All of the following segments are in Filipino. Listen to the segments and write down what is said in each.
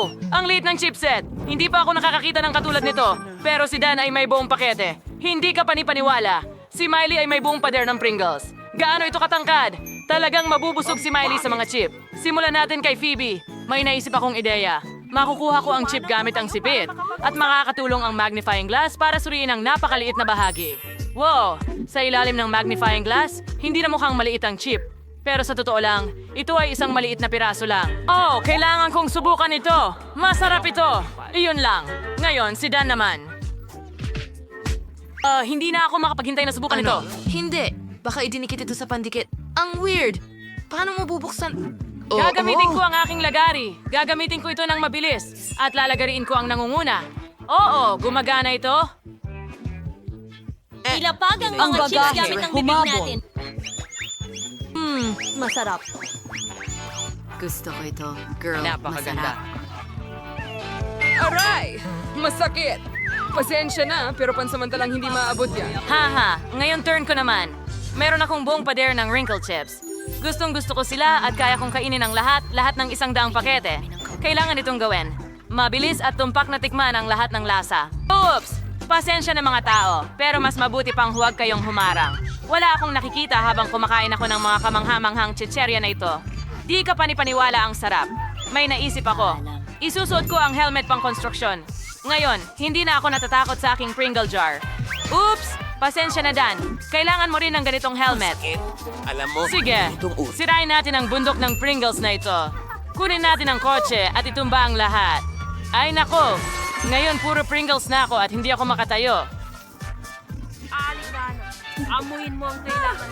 Wow! Ang liit ng chipset! Hindi pa ako nakakakita ng katulad nito. Pero si Dan ay may buong pakete. Hindi ka panipaniwala. Si Miley ay may buong pader ng Pringles. Gaano ito katangkad? Talagang mabubusog si Miley sa mga chip. Simulan natin kay Phoebe. May naisip akong ideya. Makukuha ko ang chip gamit ang sipit at makakatulong ang magnifying glass para suriin ang napakaliit na bahagi. Wow! Sa ilalim ng magnifying glass, hindi na mukhang maliit ang chip. Pero sa totoo lang, ito ay isang maliit na piraso lang. Oh, kailangan kong subukan ito! Masarap ito! Iyon lang. Ngayon, si Dan naman. Hindi na ako makapaghintay na subukan ito. Hindi. Baka idinikit ito sa pandikit. Ang weird! Paano mo bubuksan? Gagamitin ko ang aking lagari. Gagamitin ko ito ng mabilis. At lalagariin ko ang nangunguna. Oo, gumagana ito. Ilapag ang mga chips gamit ng bibig natin. Masarap. Gusto ko ito. Girl, Napakaganda. masarap. Aray! Masakit! Pasensya na, pero pansamantalang hindi maabot yan. Haha, ngayon turn ko naman. Meron akong buong pader ng wrinkle chips. Gustong gusto ko sila at kaya kong kainin ang lahat ng 100 pakete. Kailangan itong gawin. Mabilis at tumpak na tikman ang lahat ng lasa. Oops! Pasensya na mga tao, pero mas mabuti pang huwag kayong humarang. Wala akong nakikita habang kumakain ako ng mga kamanghamanghang chicherya na ito. Di ka panipaniwala ang sarap. May naisip ako. Isusuot ko ang helmet pang konstruksyon. Ngayon, hindi na ako natatakot sa aking Pringle jar. Oops! Pasensya na, Dan. Kailangan mo rin ng ganitong helmet. Alam mo, Sige, sirain natin ang bundok ng Pringles na ito. Kunin natin ang kotse at itumba ang lahat. Ay nako, ngayon puro Pringles na ako at hindi ako makatayo. Amuin mo ang kailangan.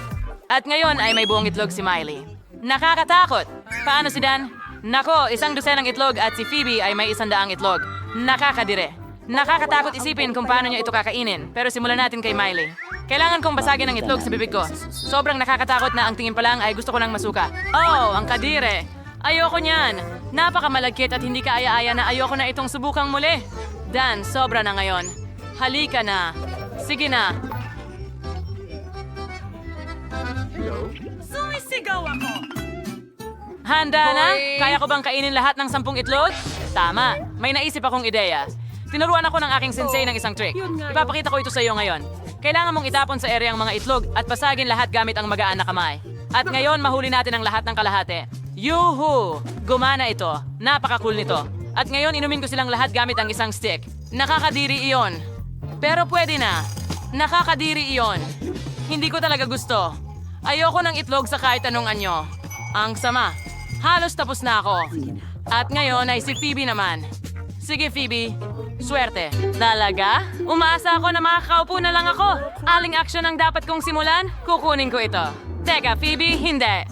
At ngayon ay may buong itlog si Miley. Nakakatakot! Paano si Dan? Nako, 100 itlog at si Phoebe ay may 100 itlog. Nakakadire. Nakakatakot isipin kung paano niya ito kakainin, pero simulan natin kay Miley. Kailangan kong basagin ang itlog sa bibig ko. Sobrang nakakatakot na ang tingin pa lang ay gusto ko ng masuka. Oh, ang kadire! Ayoko niyan! Napakamalagkit at hindi kaaya-aya na ayoko na itong subukang muli. Dan, sobra na ngayon. Halika na. Sige na. Sumisigaw ako. Handa na? Kaya ko bang kainin lahat ng 10 itlog? Tama. May naisip akong ideya. Tinuruan ako ng aking sensei ng isang trick. Ipapakita ko ito sa iyo ngayon. Kailangan mong itapon sa ere ang mga itlog at basagin lahat gamit ang magaan na kamay. At ngayon, mahuli natin ang lahat ng kalahati. Yuhu! Gumana ito. Napaka-cool nito. At ngayon, inumin ko silang lahat gamit ang isang stick. Nakakadiri iyon. Pero pwede na. Nakakadiri iyon. Hindi ko talaga gusto. Ayoko ng itlog sa kahit anong anyo. Ang sama. Halos tapos na ako. At ngayon ay si Phoebe naman. Sige, Phoebe. Swerte. Talaga? Umaasa ako na makakaupo na lang ako. Aling aksyon ang dapat kong simulan? Kukunin ko ito. Teka, Phoebe, hindi.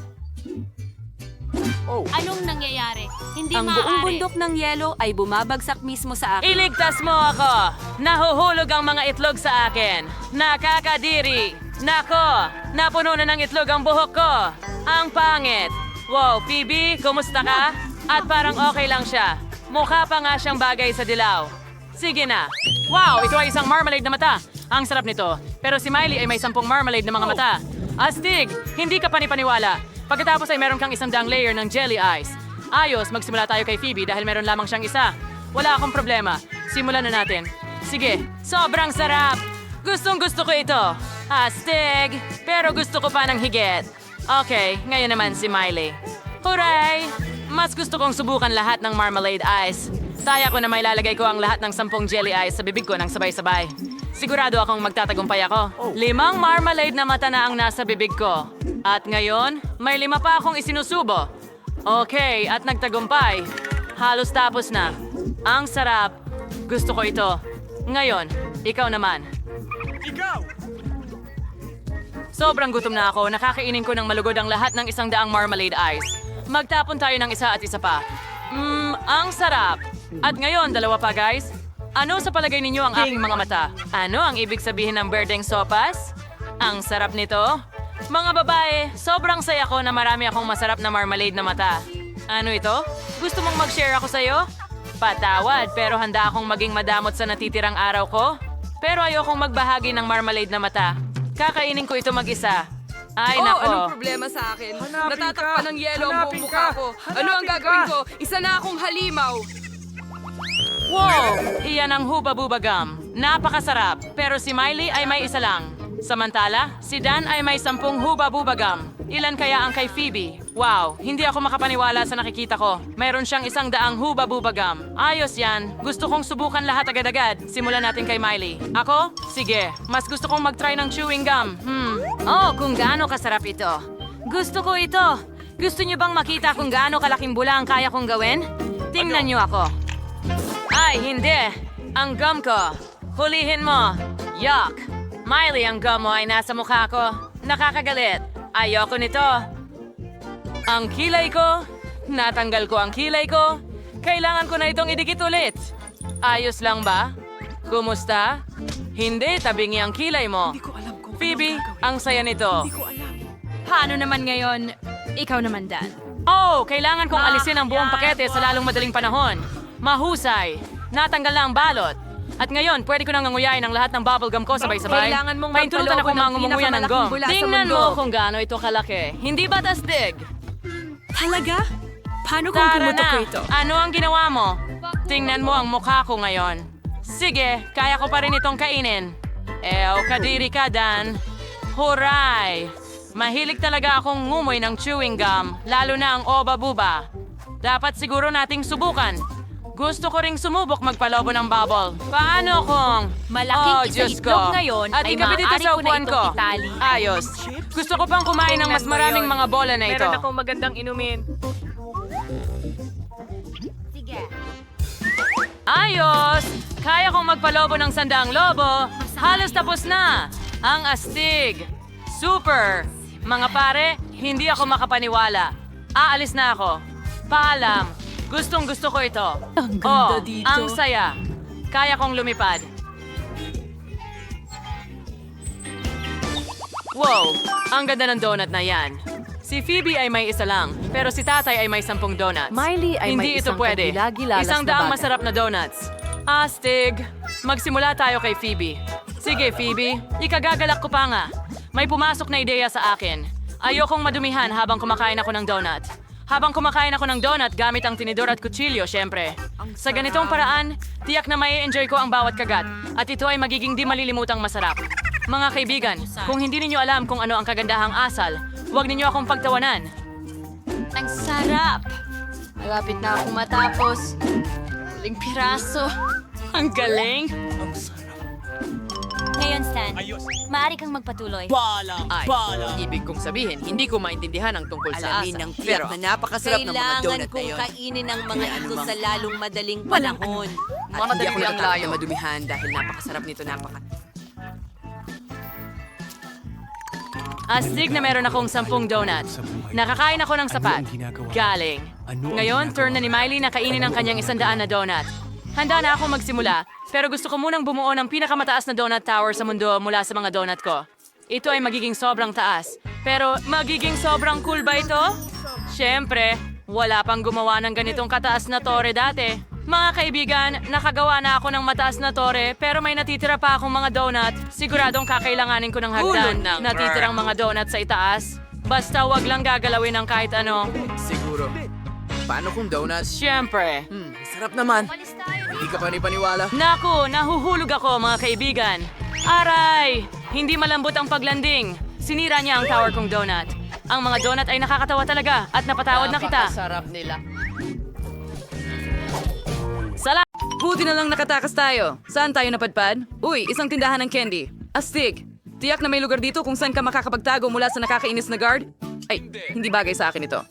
Anong nangyayari? Hindi Ang buong bundok ng yelo ay bumabagsak mismo sa akin. Iligtas mo ako! Nahuhulog ang mga itlog sa akin. Nakakadiri! Nako! Napuno na ng itlog ang buhok ko. Ang pangit. Wow, Phoebe, kumusta ka? At parang okay lang siya. Mukha pa nga siyang bagay sa dilaw. Sige na. Wow, ito ay isang marmalade na mata. Ang sarap nito. Pero si Miley ay may 10 marmalade na mga mata. Astig! Hindi ka panipaniwala. Pagkatapos ay meron kang 100 layer ng jelly ice. Ayos, magsimula tayo kay Phoebe dahil meron lamang siyang isa. Wala akong problema. Simulan na natin. Sige, sobrang sarap! Gustong gusto ko ito. Astig! Pero gusto ko pa ng higit. Okay, ngayon naman si Miley. Hooray! Mas gusto kong subukan lahat ng marmalade ice. Taya ko na may lalagay ko ang lahat ng 10 jelly ice sa bibig ko ng sabay-sabay. Sigurado akong magtatagumpay ako. 5 marmalade na mata na ang nasa bibig ko. At ngayon, may 5 pa akong isinusubo. Okay, at nagtagumpay. Halos tapos na. Ang sarap. Gusto ko ito. Ngayon, ikaw naman. Sobrang gutom na ako. Nakakainin ko ng malugod ang lahat ng 100 marmalade ice. Magtapon tayo ng isa at isa pa. Ang sarap. At ngayon, 2 pa guys. Ano sa palagay ninyo ang aking mga mata? Ano ang ibig sabihin ng berdeng sopas? Ang sarap nito. Mga babae, sobrang saya ko na marami akong masarap na marmalade na mata. Ano ito? Gusto mong mag-share ako sa'yo? Patawad, pero handa akong maging madamot sa natitirang araw ko. Pero ayokong magbahagi ng marmalade na mata. Kakainin ko ito mag-isa. Ay, nako. Anong problema sa akin? Natatakpan ng yelo ang buong mukha ko. Ano ang gagawin ko? Isa na akong halimaw. Wow! Iyan ang Hubba Bubba Gum. Napakasarap. Pero si Miley ay may isa lang. Samantala, si Dan ay may 10 Hubba Bubba Gum. Ilan kaya ang kay Phoebe? Wow, hindi ako makapaniwala sa nakikita ko. Mayroon siyang 100 Hubba Bubba Gum. Ayos yan. Gusto kong subukan lahat agad-agad. Simulan natin kay Miley. Ako? Sige. Mas gusto kong mag-try ng chewing gum. Oh, kung gaano kasarap ito. Gusto ko ito. Gusto niyo bang makita kung gaano kalaking bula ang kaya kong gawin? Tingnan niyo ako. Ay, hindi. Ang gum ko. Hulihin mo. Yuck. Miley, ang gum mo ay nasa mukha ko. Nakakagalit. Ayoko nito. Ang kilay ko. Natanggal ko ang kilay ko. Kailangan ko na itong idikit ulit. Ayos lang ba? Kumusta? Hindi, tabingi ang kilay mo. Phoebe, ang saya nito. Paano naman ngayon? Ikaw naman, Dan. Oh, kailangan kong alisin ang buong pakete sa lalong madaling panahon. Mahusay. Natanggal na ang balot. At ngayon, pwede ko nang nganguyain ang lahat ng bubblegum ko sabay-sabay. Kailangan mong Paintulutan ako magpaloob ng mangumunguya ng pinakamalaking gum. bula sa Tingnan mundo. mo kung gaano ito kalaki. Hindi ba tasdig? Talaga? Paano kung Tara pumutok ko na. ito? Ano ang ginawa mo? Tingnan mo ang mukha ko ngayon. Sige, kaya ko pa rin itong kainin. Kadiri ka, Dan. Huray! Mahilig talaga akong ngumoy ng chewing gum, lalo na ang Oba Buba. Dapat siguro nating subukan. Gusto ko ring sumubok magpalobo ng bubble. Paano kung... Malaking Diyos isa-itlog ko. ngayon At ay ikabit ito maaari sa ko na upuan ko. itong itali. Ayos. Gusto ko pang kumain ng mas maraming mga bola na ito. Meron akong magandang inumin. Ayos! Kaya kong magpalobo ng 100 lobo. Halos tapos na. Ang astig. Super. Mga pare, hindi ako makapaniwala. Aalis na ako. Paalam. Gustong gusto ko ito. Ang ganda dito. Ang saya. Kaya kong lumipad. Wow! Ang ganda ng donut na yan. Si Phoebe ay may isa lang, pero si tatay ay may 10 donuts. Miley ay Hindi may ito isang pwede. kagilagilalas na 100 bagay. masarap na donuts. Astig! Magsimula tayo kay Phoebe. Sige, Phoebe. Ikagagalak ko pa nga. May pumasok na ideya sa akin. Ayokong madumihan habang kumakain ako ng donut. Habang kumakain ako ng donut gamit ang tinidor at kutsilyo, syempre. Sa ganitong paraan, tiyak na may enjoy ko ang bawat kagat. At ito ay magiging di malilimutang masarap. Mga kaibigan, kung hindi ninyo alam kung ano ang kagandahang asal, huwag ninyo akong pagtawanan. Ang sarap! Malapit na akong matapos. Huling piraso. Ang galing! Ngayon, Stan, maaari kang magpatuloy. Ay, ibig kong sabihin, hindi ko maintindihan ang tungkol sa Alamin asa. ng Pero, tiyak na napakasarap ng mga Kailangan donut na kong yun. kainin ang mga ito sa lalong madaling panahon. at hindi ako ang natatakot layo. na madumihan dahil napakasarap nito, Astig na meron akong 10 donuts. Nakakain ako ng sapat. Galing. Ngayon, turn na ni Miley na kainin ang kanyang 100 na donut. Handa na ako magsimula, pero gusto ko munang bumuo ng pinakamataas na donut tower sa mundo mula sa mga donut ko. Ito ay magiging sobrang taas. Pero magiging sobrang cool ba ito? Siyempre, wala pang gumawa ng ganitong kataas na tore dati. Mga kaibigan, nakagawa na ako ng mataas na tore pero may natitira pa akong mga donut. Siguradong kakailanganin ko ng hagdan. Natitirang mga donut sa itaas. Basta wag lang gagalawin ng kahit ano. siguro. Paano kung donuts? Siyempre. Sarap naman. Hindi ka pa ni paniwala. Naku, nahuhulog ako mga kaibigan. Aray! Hindi malambot ang paglanding. Sinira niya ang tower kong donut. Ang mga donut ay nakakatawa talaga at napatawad na kita. Napakasarap nila. Buti na lang nakatakas tayo. Saan tayo napadpad? Uy, isang tindahan ng candy. Astig. Tiyak na may lugar dito kung saan ka makakapagtago mula sa nakakainis na guard? Ay, hindi bagay sa akin ito.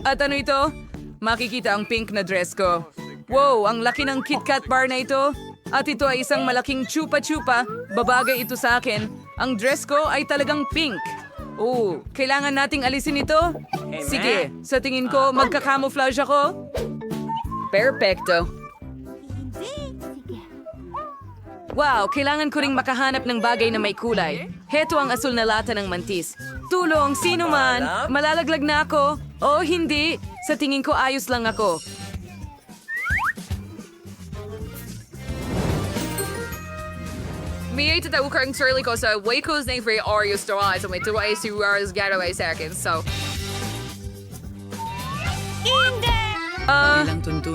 At ano ito? Makikita ang pink na dress ko. Wow, ang laki ng KitKat bar na ito. At ito ay isang malaking chupa-chupa. Babagay ito sa akin. Ang dress ko ay talagang pink. Oh, kailangan nating alisin ito? Sige, sa tingin ko, magka-camouflage ako. Perfecto. Wow, kailangan ko ring makahanap ng bagay na may kulay. Heto ang asul na lata ng mantis. Tulong, sino man? Malalaglag na ako? O hindi? Sa tingin ko ayos lang ako. May itatawag ka ang sarili ko sa Waco's name for Oreos to so may tuwa si Oreos getaway sa akin. So, Hindi!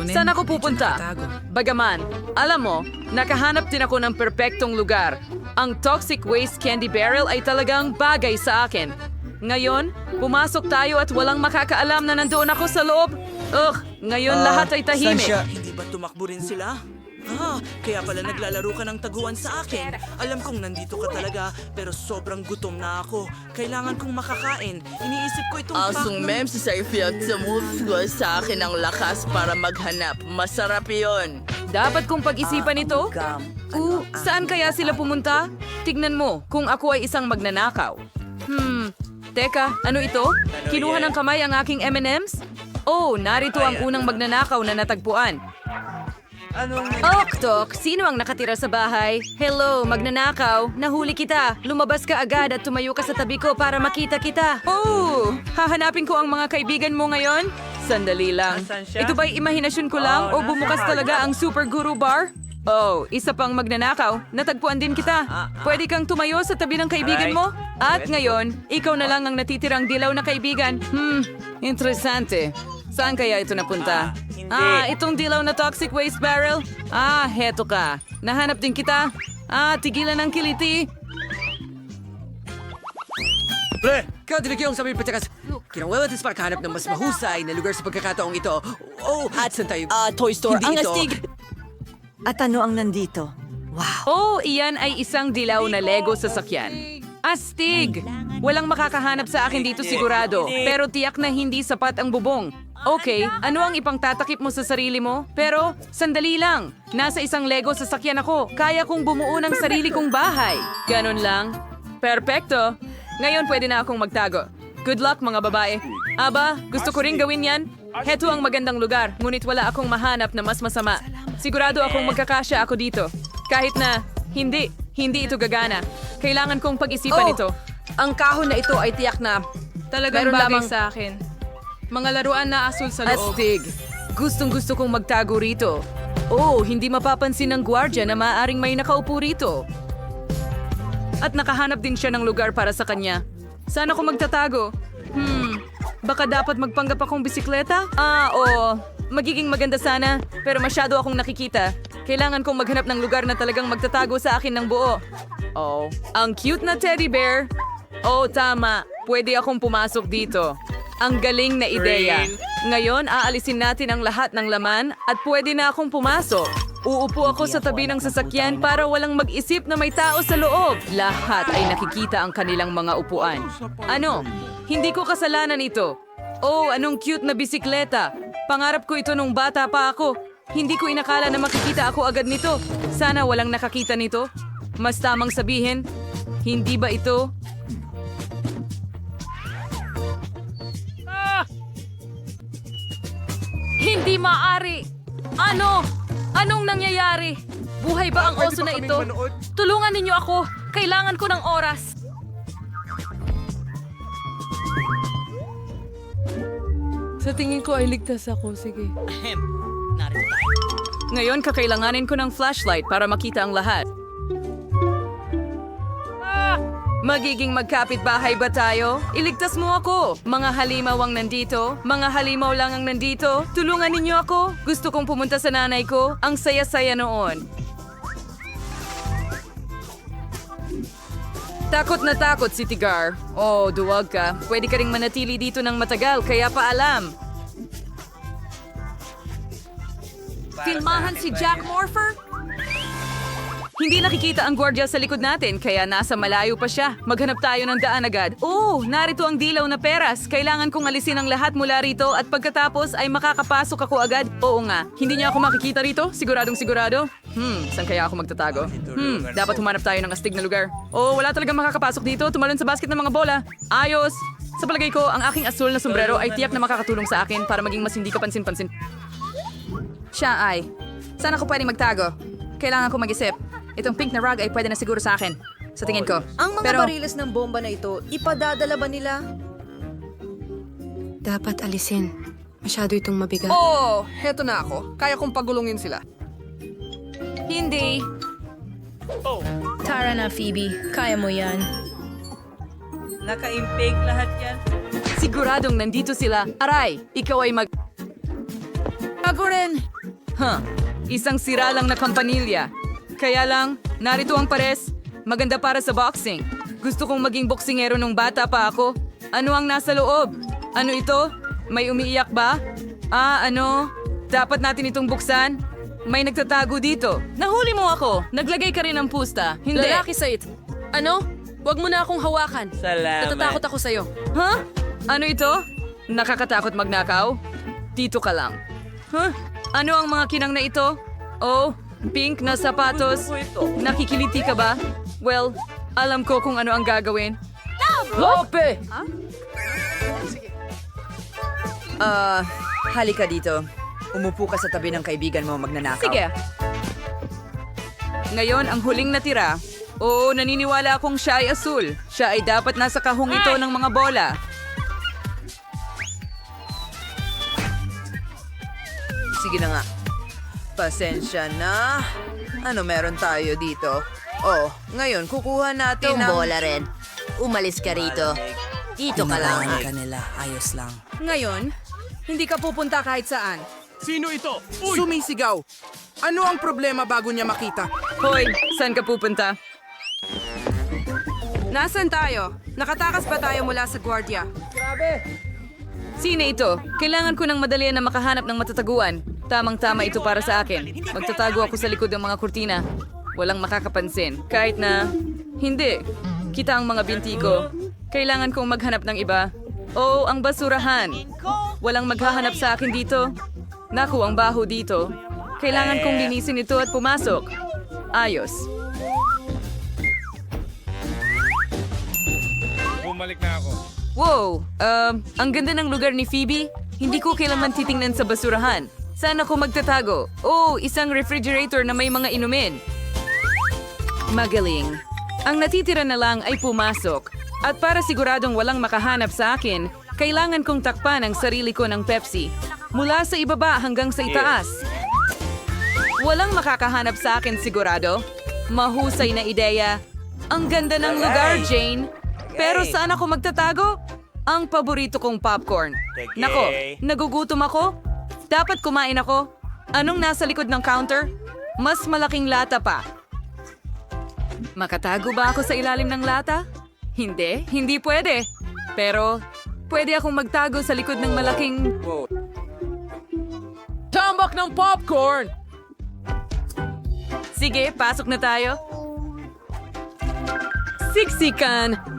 Saan ako pupunta? Bagaman, alam mo, nakahanap din ako ng perpektong lugar. Ang toxic waste candy barrel ay talagang bagay sa akin. Ngayon, pumasok tayo at walang makakaalam na nandoon ako sa loob. Ngayon lahat ay tahimik. Hindi ba tumakbo rin sila? Kaya pala naglalaro ka ng taguan sa akin. Alam kong nandito ka talaga, pero sobrang gutom na ako. Kailangan kong makakain. Iniisip ko itong Asong mem si Seyfield sumufgo sa akin ang lakas para maghanap. Masarap yon. Dapat kong pag-isipan ito? Saan kaya sila pumunta? Tignan mo, kung ako ay isang magnanakaw. Teka, ano ito? Kinuha ng kamay ang aking M&M's? Narito ang unang magnanakaw na natagpuan. Tok, sino ang nakatira sa bahay? Hello, magnanakaw. Nahuli kita. Lumabas ka agad at tumayo ka sa tabi ko para makita kita. Hahanapin ko ang mga kaibigan mo ngayon? Sandali lang. Ito ba'y imahinasyon ko lang o bumukas talaga ang Super Guru Bar? Isa pang magnanakaw. Natagpuan din kita. Pwede kang tumayo sa tabi ng kaibigan mo? At ngayon, ikaw na lang ang natitirang dilaw na kaibigan. Interesante. Saan kaya ito napunta? Itong dilaw na toxic waste barrel? Heto ka. Nahanap din kita. Tigilan ang kiliti. Pre! Kadiligyong sa may patakas. Kinawalatis para kahanap ng mas mahusay na lugar sa pagkakataong ito. At saan tayo? Toy Store. Hindi Ang ito. astig. At ano ang nandito? Iyan ay isang dilaw na Lego sasakyan. Astig! Walang makakahanap sa akin dito sigurado. Pero tiyak na hindi sapat ang bubong. Okay, ano ang ipangtatakip mo sa sarili mo? Pero, sandali lang. Nasa isang Lego sasakyan ako. Kaya kong bumuo ng sarili kong bahay. Ganon lang. Perpekto. Ngayon pwede na akong magtago. Good luck mga babae. Aba, gusto ko rin gawin yan. Heto ang magandang lugar, ngunit wala akong mahanap na mas masama. Sigurado akong magkakasya ako dito. Kahit na, hindi ito gagana. Kailangan kong pag-isipan ito. Ang kahon na ito ay tiyak na Talagang Meron bagay lamang- sa akin. Mga laruan na asul sa loob. Astig. Gustong-gusto kong magtago rito. Hindi mapapansin ng gwardya na maaaring may nakaupo rito. At nakahanap din siya ng lugar para sa kanya. Saan ako magtatago? Baka dapat magpanggap akong bisikleta? Magiging maganda sana, pero masyado akong nakikita. Kailangan kong maghanap ng lugar na talagang magtatago sa akin ng buo. Ang cute na teddy bear. Tama. Pwede akong pumasok dito. Ang galing na ideya. Ngayon, aalisin natin ang lahat ng laman at pwede na akong pumasok. Uupo ako sa tabi ng sasakyan para walang mag-isip na may tao sa loob. Lahat ay nakikita ang kanilang mga upuan. Ano? Hindi ko kasalanan ito. Anong cute na bisikleta. Pangarap ko ito nung bata pa ako. Hindi ko inakala na makikita ako agad nito. Sana walang nakakita nito. Mas tamang sabihin, hindi ba ito? Hindi maaari! Anong nangyayari? Buhay ba ang oso na ito? Tulungan ninyo ako! Kailangan ko ng oras! Sa tingin ko ay ligtas ako. Sige. Narito tayo. Ngayon, kakailanganin ko ng flashlight para makita ang lahat. Magiging magkapit-bahay ba tayo? Iligtas mo ako! Mga halimaw ang nandito. Mga halimaw lang ang nandito. Tulungan ninyo ako. Gusto kong pumunta sa nanay ko. Ang saya-saya noon. Takot na takot si Tigar. Duwag ka. Pwede ka ring manatili dito ng matagal, kaya paalam. Filmahan si Jack Morpher? Hindi nakikita ang gwardiya sa likod natin, kaya nasa malayo pa siya. Maghanap tayo ng daan agad. Narito ang dilaw na peras. Kailangan kong alisin ang lahat mula rito at pagkatapos ay makakapasok ako agad. Oo nga, hindi niya ako makikita rito? Siguradong sigurado? Saan kaya ako magtatago? Dapat humanap tayo ng astig na lugar. Wala talagang makakapasok dito. Tumalon sa basket ng mga bola. Ayos! Sa palagay ko, ang aking asul na sombrero ay tiyak na makakatulong sa akin para maging mas hindi kapansin-pansin. Siya ay. Saan ako pwedeng magtago? Kailangan ko mag-isip. Itong pink na rug ay pwede na siguro sa akin. Sa tingin ko. Ang mga Pero, bariles ng bomba na ito, ipadadala ba nila? Dapat alisin. Masyado itong mabigat. heto na ako. Kaya kong pagulungin sila. Hindi. Tara na, Phoebe. Kaya mo yan. Nakaimpake lahat yan. Siguradong nandito sila. Aray, ikaw ay Ako rin! Isang sira lang na kampanilya. Kaya lang, narito ang pares. Maganda para sa boxing. Gusto kong maging boksingero nung bata pa ako. Ano ang nasa loob? Ano ito? May umiiyak ba? Dapat natin itong buksan? May nagtatago dito. Nahuli mo ako. Naglagay ka rin ng pusta. Hindi. Lalaki sa it. Ano? Huwag mo na akong hawakan. Salamat. Natatakot ako sa'yo. Huh? Ano ito? Nakakatakot magnakaw? Dito ka lang. Huh? Ano ang mga kinang na ito? Oh, pink na sapatos. Nakikiliti ka ba? Well, alam ko kung ano ang gagawin. Lope! Halika dito. Umupo ka sa tabi ng kaibigan mo magnanakaw. Sige. Ngayon, ang huling natira. Oo, naniniwala akong siya ay asul. Siya ay dapat nasa kahong ito ng mga bola. Sige na nga. Pasensya na. Ano meron tayo dito? Oh, ngayon kukuha natin Itong ng... bola rin. Umalis ka rito. Dito ka lang. kanila. Ayos lang. Ngayon, hindi ka pupunta kahit saan. Sumisigaw. Ano ang problema bago niya makita? Hoy, saan ka pupunta? Nasaan tayo? Nakatakas ba tayo mula sa gwardiya? Sino ito? Kailangan ko ng madalian na makahanap ng matataguan. Tamang-tama ito para sa akin. Magtatago ako sa likod ng mga kurtina. Walang makakapansin. Kahit na... Hindi. Kita ang mga binti ko. Kailangan kong maghanap ng iba. Oh, ang basurahan. Walang maghahanap sa akin dito. Naku, ang baho dito. Kailangan kong linisin ito at pumasok. Ayos. Bumalik na ako. Wow, ang ganda ng lugar ni Phoebe. Hindi ko kailanman titingnan sa basurahan. Saan ako magtatago? Oh, isang refrigerator na may mga inumin. Magaling. Ang natitira na lang ay pumasok. At para siguradong walang makahanap sa akin, kailangan kong takpan ang sarili ko ng Pepsi. Mula sa ibaba hanggang sa itaas. Walang makakahanap sa akin sigurado. Mahusay na ideya. Ang ganda ng lugar, Jane. Pero saan ako magtatago? Ang paborito kong popcorn. Nako, nagugutom ako? Dapat kumain ako. Anong nasa likod ng counter? Mas malaking lata pa. Makatago ba ako sa ilalim ng lata? Hindi, hindi pwede. Pero, pwede akong magtago sa likod ng malaking... Tambak ng popcorn! Sige, pasok na tayo. Siksikan!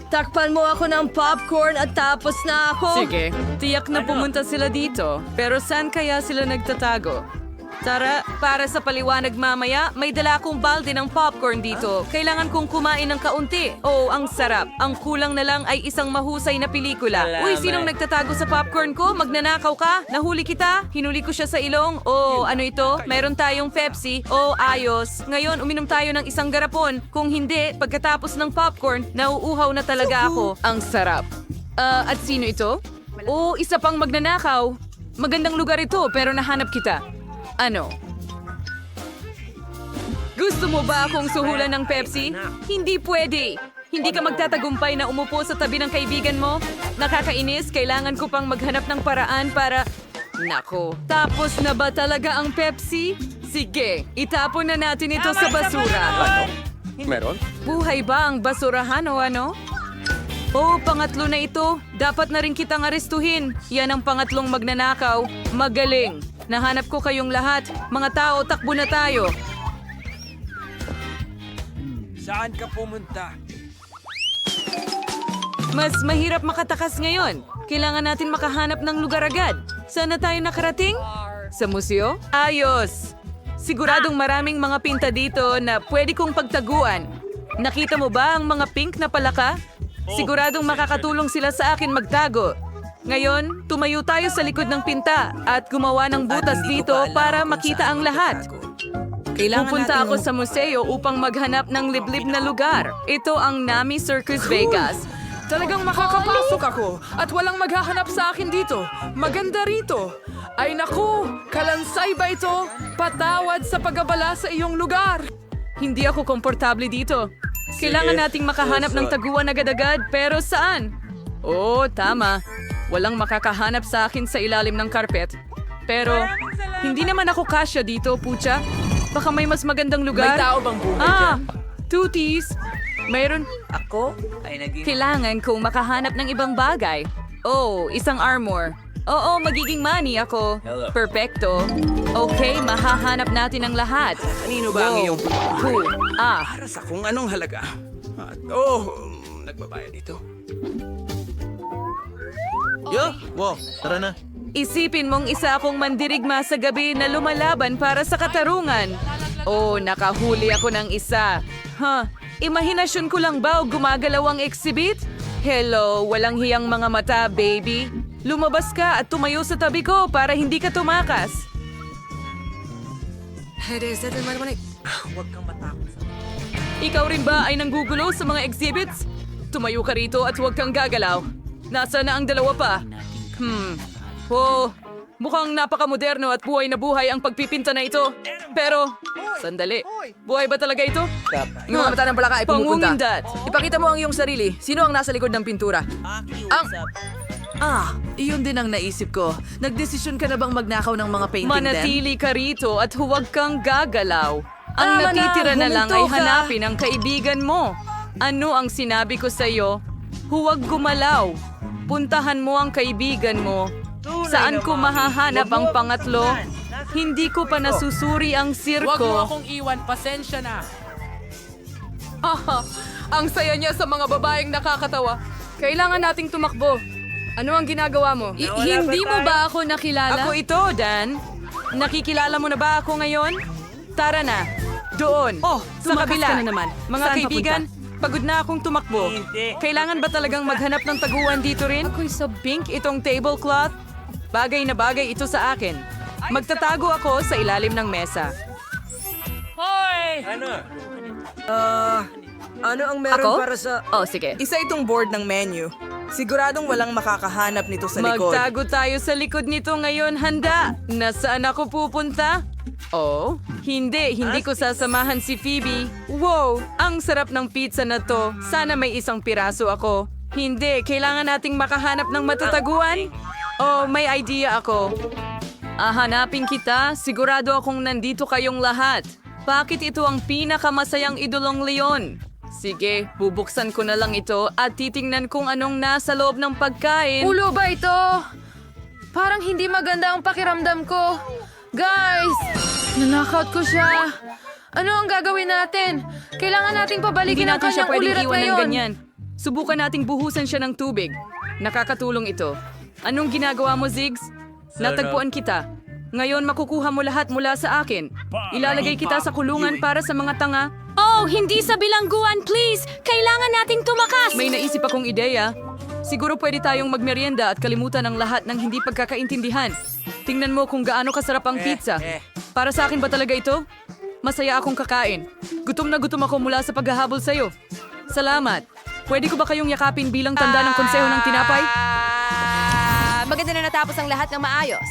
Takpan mo ako ng popcorn at tapos na ako. Sige, tiyak na pumunta sila dito. Pero saan kaya sila nagtatago? Tara, para sa paliwanag mamaya, may dala akong balde ng popcorn dito. Kailangan kong kumain ng kaunti. Oh, ang sarap. Ang kulang na lang ay isang mahusay na pelikula. Uy, sinong nagtatago sa popcorn ko? Magnanakaw ka? Nahuli kita? Hinuli ko siya sa ilong? Oh, ano ito? Meron tayong Pepsi? Oh, ayos. Ngayon, uminom tayo ng isang garapon. Kung hindi, pagkatapos ng popcorn, nauuhaw na talaga ako. Ang sarap. At sino ito? Oh, isa pang magnanakaw. Magandang lugar ito, pero nahanap kita. Ano? Gusto mo ba akong suhulan ng Pepsi? Hindi pwede! Hindi ka magtatagumpay na umupo sa tabi ng kaibigan mo? Nakakainis, kailangan ko pang maghanap ng paraan para... Nako, tapos na ba talaga ang Pepsi? Sige, itapon na natin ito sa basura. Meron? Buhay ba ang basurahan o ano? Oh, pangatlo na ito. Dapat na rin kitang arestuhin. Yan ang pangatlong magnanakaw. Magaling. Nahanap ko kayong lahat. Mga tao, takbo na tayo. Saan ka pumunta? Mas mahirap makatakas ngayon. Kailangan natin makahanap ng lugar agad. Saan na tayo nakarating? Sa museo? Ayos! Siguradong maraming mga pinta dito na pwede kong pagtaguan. Nakita mo ba ang mga pink na palaka? Siguradong makakatulong sila sa akin magtago. Ngayon, tumayo tayo sa likod ng pinta at gumawa ng butas dito para makita ang lahat. Pupunta ako sa museo upang maghanap ng liblib na lugar. Ito ang Nami Circus Vegas. Talagang makakapasok ako at walang maghahanap sa akin dito. Maganda rito. Ay naku, kalansay ba ito? Patawad sa pag-abala sa iyong lugar. Hindi ako komportable dito. Kailangan nating makahanap ng taguan agad-agad, pero saan? Oh, tama. Walang makakahanap sa akin sa ilalim ng karpet. Pero, hindi naman ako kasya dito, Pucha. Baka may mas magandang lugar. May tao bang buhay Tutis. Mayroon. Ako ay naging... Kailangan kong makahanap ng ibang bagay. Oh, isang armor. Oo, magiging money ako. Perfecto. Okay, mahahanap natin ang lahat. Kanino ba ang iyong... Para sa kung anong halaga. At nagbabayad dito. Wow, tara na. Isipin mong isa akong mandirigma sa gabi na lumalaban para sa katarungan. Oh, nakahuli ako ng isa. Imahinasyon ko lang ba o gumagalaw ang exhibit? Hello, walang hiyang mga mata, baby. Lumabas ka at tumayo sa tabi ko para hindi ka tumakas. Huwag kang matakot. Ikaw rin ba ay nanggugulo sa mga exhibits? Tumayo ka rito at huwag kang gagalaw. Nasaan na ang dalawa pa? Mukhang napakamoderno at buhay na buhay ang pagpipinta na ito. Pero, sandali. Buhay ba talaga ito? Yung mga mata ng palaka ay pumupunta. Pangungindat. Ipakita mo ang iyong sarili. Sino ang nasa likod ng pintura? Iyon din ang naisip ko. Nagdesisyon ka na bang magnakaw ng mga painting Manatili ka rito at huwag kang gagalaw. Ang Tama na, natitira na lang ay huminto ka. hanapin ang kaibigan mo. Ano ang sinabi ko sa iyo? Huwag gumalaw. Puntahan mo ang kaibigan mo. Saan ko mahahanap ang pangatlo? Hindi ko pa nasusuri ang Huwag mo sirko. akong iwan, pasensya na. Ang saya niya sa mga babaeng nakakatawa. Kailangan nating tumakbo. Ano ang ginagawa mo? Hindi mo ba ako nakilala? Ako ito, Dan. Nakikilala mo na ba ako ngayon? Tara na. Doon. Sa tumakas kabila. ka na naman. Mga Saan kaibigan, pagod na akong tumakbo. Kailangan ba talagang maghanap ng taguan dito rin? Ako'y so Pink itong tablecloth. Bagay na bagay ito sa akin. Magtatago ako sa ilalim ng mesa. Ano ang meron Ako? para sa... Oh, sige. Isa itong board ng menu. Siguradong walang makakahanap nito sa likod. Magtago tayo sa likod nito ngayon, handa. Nasaan ako pupunta? Oh, hindi ko sasamahan si Phoebe. Wow, ang sarap ng pizza na to. Sana may isang piraso ako. Hindi, kailangan nating makahanap ng matataguan. Oh, may idea ako. Hanapin kita, sigurado akong nandito kayong lahat. Bakit ito ang pinakamasayang idolong leon? Sige, bubuksan ko na lang ito at titingnan kung anong nasa loob ng pagkain. Ulo ba ito? Parang hindi maganda ang pakiramdam ko. Guys! Nanakaut ko siya. Ano ang gagawin natin? Kailangan nating Hindi pabalikin ang natin siya kanyang pwedeng ulirat iwan ng ngayon. ganyan. Subukan nating buhusan siya ng tubig. Nakakatulong ito. Anong ginagawa mo, Ziggs? Natagpuan kita. Ngayon makukuha mo lahat mula sa akin. Ilalagay kita sa kulungan para sa mga tanga. Oh, hindi sa bilangguan, please! Kailangan nating tumakas! May naisip akong ideya. Siguro pwede tayong magmerienda at kalimutan ang lahat ng hindi pagkakaintindihan. Tingnan mo kung gaano kasarap ang pizza. Para sa akin ba talaga ito? Masaya akong kakain. Gutom na gutom ako mula sa paghahabol sa'yo. Salamat. Pwede ko ba kayong yakapin bilang tanda ng konseho ng tinapay? Maganda na natapos ang lahat ng maayos.